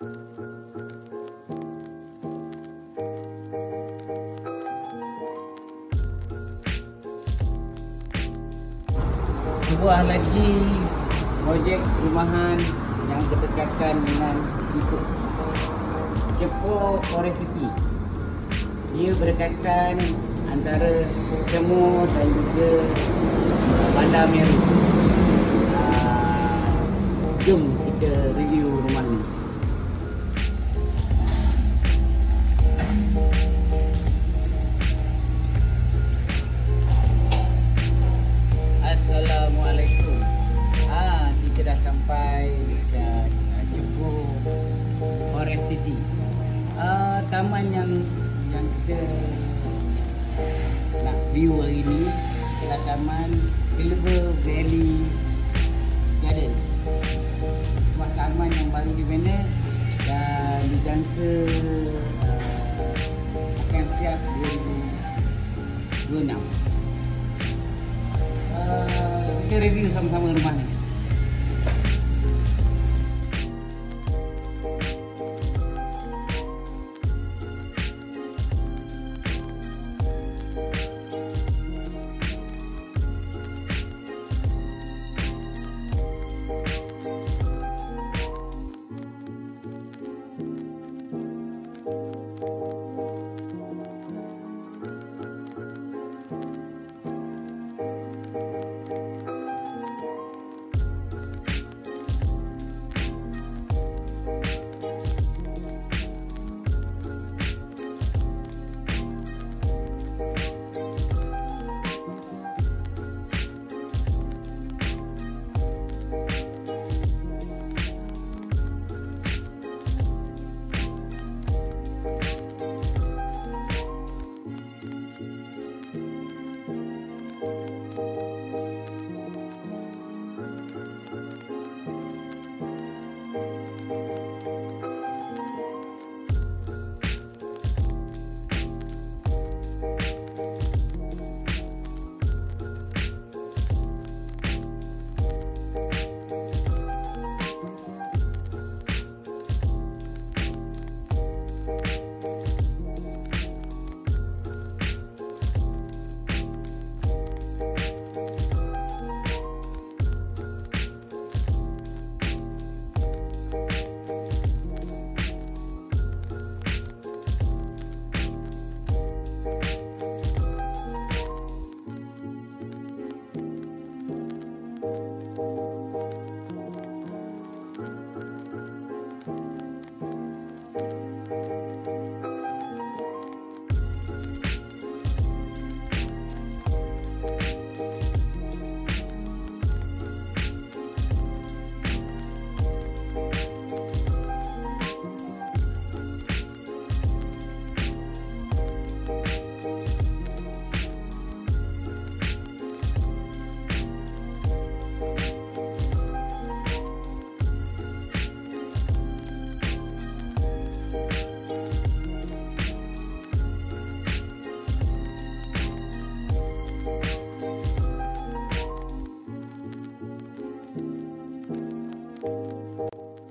Sebuah lagi projek perumahan yang berdekatan dengan Ipoh, Cepoh Forest City. Dia berdekatan antara Semur dan juga Bandar Meru. Jom kita review rumah ni. Assalamualaikum. Kita dah sampai dekat Cepoh Forest City. Taman yang kita nak view hari ni adalah taman Silver Valley Gardens. Sebuah taman yang baru dibina dan dijangka akan siap 2026. Kita review sama-sama rumah ni.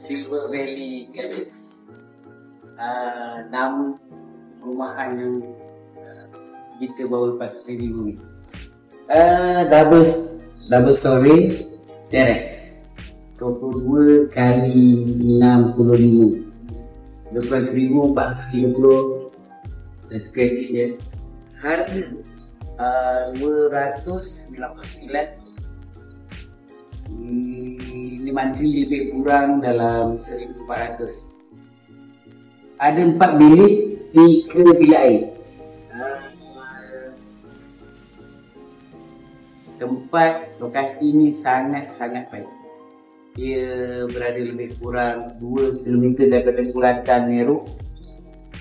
Silver Valley Gardens. Nama rumahan yang kita baru lepas review ni. Double story terrace 22 kali 65 12,430 square feet je. Harga 299 5 lebih kurang dalam 1,400. Ada 4 bilik, 3 bilik air. Tempat lokasi ni sangat-sangat baik. Dia berada lebih kurang 2 km daripada Bulatan Meru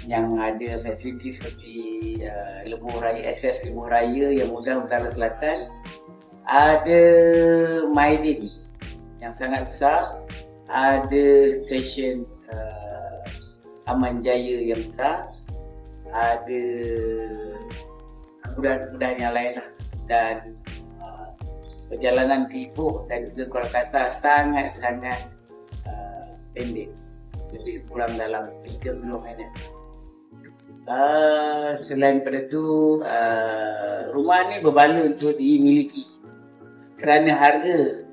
yang ada fasiliti seperti lebuh raya, akses lebuh raya yang mudah utara selatan. Ada Maidin yang sangat besar, ada stesen Aman Jaya yang besar, ada kemudahan-kemudahan yang lain lah. Dan perjalanan ke Ipoh dan juga Kuala Kasar sangat-sangat pendek. lebih kurang dalam 30 meter. Selain pada itu, rumah ini berbaloi untuk dimiliki kerana harga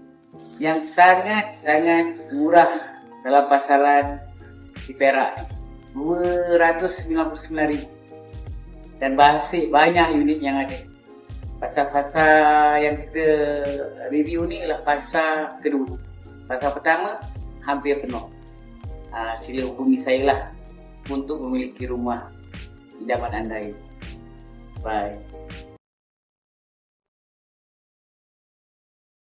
yang sangat murah dalam pasaran di Perak, RM299,000, dan banyak unit yang ada. Fasa yang kita review ni adalah fasa kedua. Fasa pertama hampir penuh. Sila hubungi saya lah untuk memiliki rumah idaman anda ini. Bye.